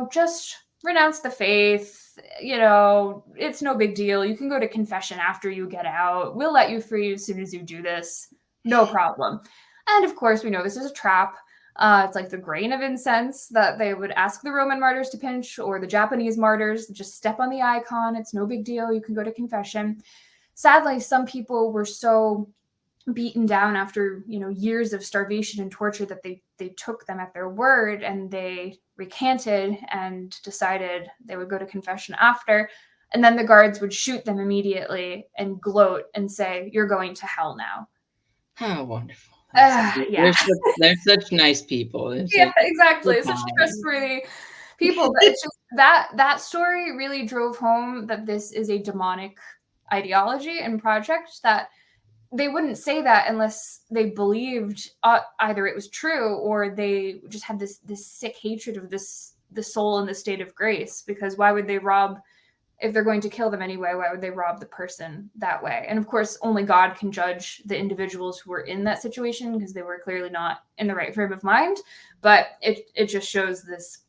just renounce the faith, it's no big deal. You can go to confession after you get out. We'll let you free as soon as you do this. No problem. And of course, we know this is a trap. It's like the grain of incense that they would ask the Roman martyrs to pinch, or the Japanese martyrs, just step on the icon. It's no big deal. You can go to confession. Sadly, some people were so beaten down after, years of starvation and torture that they took them at their word, and they recanted and decided they would go to confession after. And then the guards would shoot them immediately and gloat and say, "You're going to hell now."
How wonderful.
Yeah.
They're such nice people.
Yeah, exactly. Such trustworthy people. But it's just that story really drove home that this is a demonic ideology and project, that they wouldn't say that unless they believed either it was true or they just had this sick hatred of the soul in the state of grace. Because why would they rob, if they're going to kill them anyway, why would they rob the person that way? And of course, only God can judge the individuals who were in that situation, because they were clearly not in the right frame of mind. But it just shows this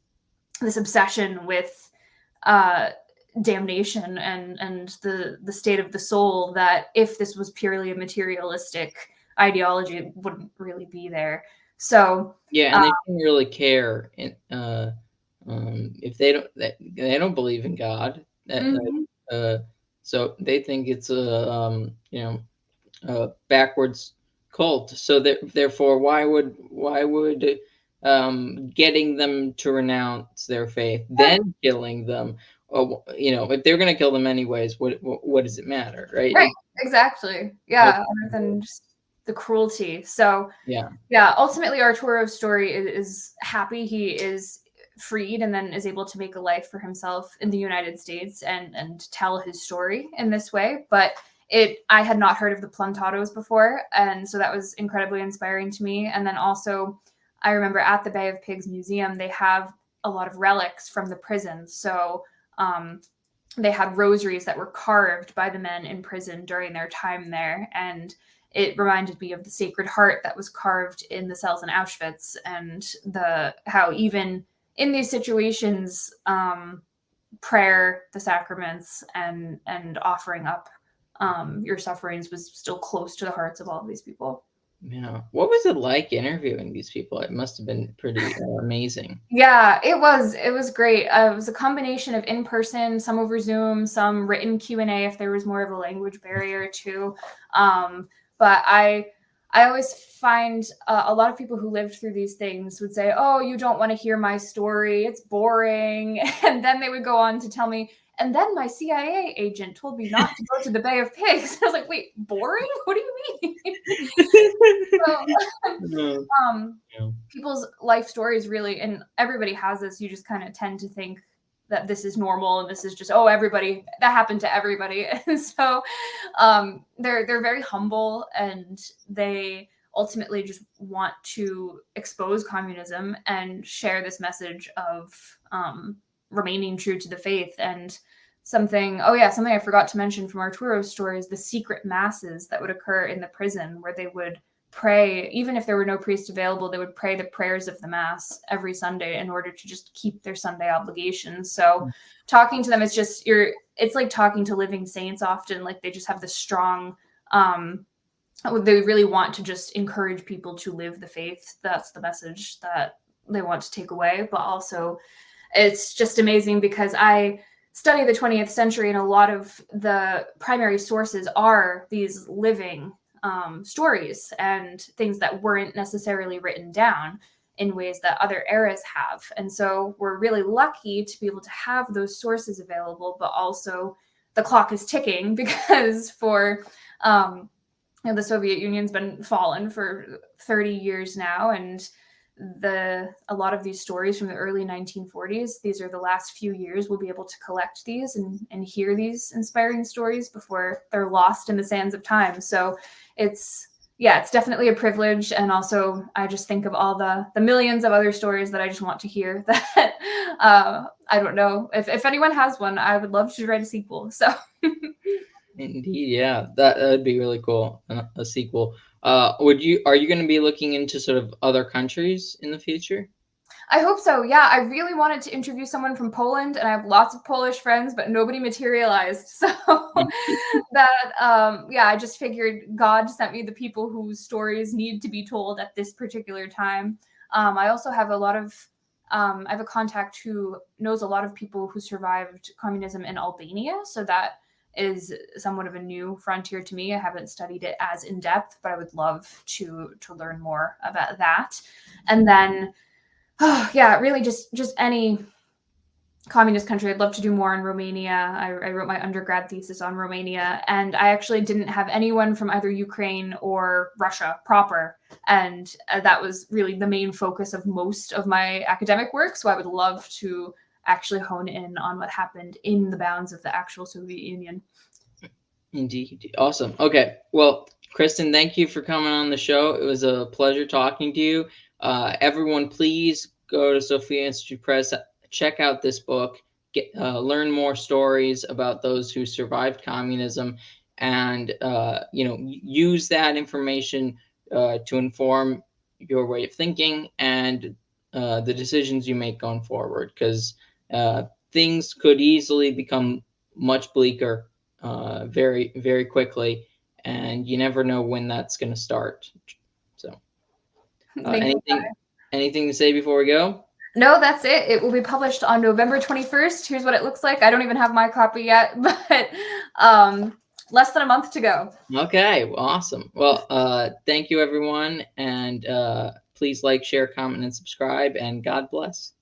obsession with damnation and the state of the soul, that if this was purely a materialistic ideology, it wouldn't really be there. So
yeah, and they didn't really care if they don't believe in God. So they think it's a backwards cult. So therefore, why would getting them to renounce their faith, then killing them, if they're going to kill them anyways, what does it matter, right?
Right, exactly. Yeah, other than just the cruelty. So
Yeah.
yeah, ultimately Arturo's story is happy. He is freed and then is able to make a life for himself in the United States and tell his story in this way. But I had not heard of the Plantados before, and so that was incredibly inspiring to me. And then also I remember at the Bay of Pigs Museum, they have a lot of relics from the prison. So they had rosaries that were carved by the men in prison during their time there. And it reminded me of the Sacred Heart that was carved in the cells in Auschwitz, and how even in these situations, prayer, the sacraments, and offering up your sufferings was still close to the hearts of all of these people.
Yeah. What was it like interviewing these people? It must have been pretty amazing.
Yeah, it was. It was great. It was a combination of in person, some over Zoom, some written Q&A if there was more of a language barrier too. But I always find a lot of people who lived through these things would say, "Oh, you don't want to hear my story. It's boring." And then they would go on to tell me, "And then my CIA agent told me not to go to the Bay of Pigs." I was like, "Wait, boring? What do you mean?" So,
Yeah.
people's life stories really, and everybody has this, you just kind of tend to think that this is normal and this is just, oh, everybody, that happened to everybody. And so they're very humble, and they ultimately just want to expose communism and share this message of remaining true to the faith. And something I forgot to mention from Arturo's story is the secret masses that would occur in the prison, where they would pray, even if there were no priest available, they would pray the prayers of the mass every Sunday in order to just keep their Sunday obligations. So talking to them, it's like talking to living saints often. Like, they just have this strong, they really want to just encourage people to live the faith. That's the message that they want to take away. But also it's just amazing because I study the 20th century, and a lot of the primary sources are these living stories and things that weren't necessarily written down in ways that other eras have. And so we're really lucky to be able to have those sources available, but also the clock is ticking because the Soviet Union's been fallen for 30 years now, and a lot of these stories from the early 1940s, these are the last few years we'll be able to collect these and hear these inspiring stories before they're lost in the sands of time. So it's definitely a privilege. And also I just think of all the millions of other stories that I just want to hear that I don't know if anyone has one. I would love to write a sequel. So
Indeed, yeah, that would be really cool. A sequel. Are you going to be looking into sort of other countries in the future?
I hope so. Yeah, I really wanted to interview someone from Poland, and I have lots of Polish friends, but nobody materialized. So I just figured God sent me the people whose stories need to be told at this particular time. I also have I have a contact who knows a lot of people who survived communism in Albania. So that is somewhat of a new frontier to me. I haven't studied it as in depth, but I would love to learn more about that. And then really just any communist country. I'd love to do more in Romania. I wrote my undergrad thesis on Romania, and I actually didn't have anyone from either Ukraine or Russia proper. And that was really the main focus of most of my academic work. So I would love to actually hone in on what happened in the bounds of the actual Soviet Union.
Indeed. Awesome. Okay. Well, Kristen, thank you for coming on the show. It was a pleasure talking to you. Everyone, please go to Sophia Institute Press, check out this book, learn more stories about those who survived communism, and use that information to inform your way of thinking and the decisions you make going forward, because things could easily become much bleaker very, very quickly, and you never know when that's going to start. So anything to say before we go?
No, that's it. It will be published on November 21st. Here's what it looks like. I don't even have my copy yet, but less than a month to go.
Okay, awesome. Well, thank you, everyone, and please like, share, comment, and subscribe, and God bless.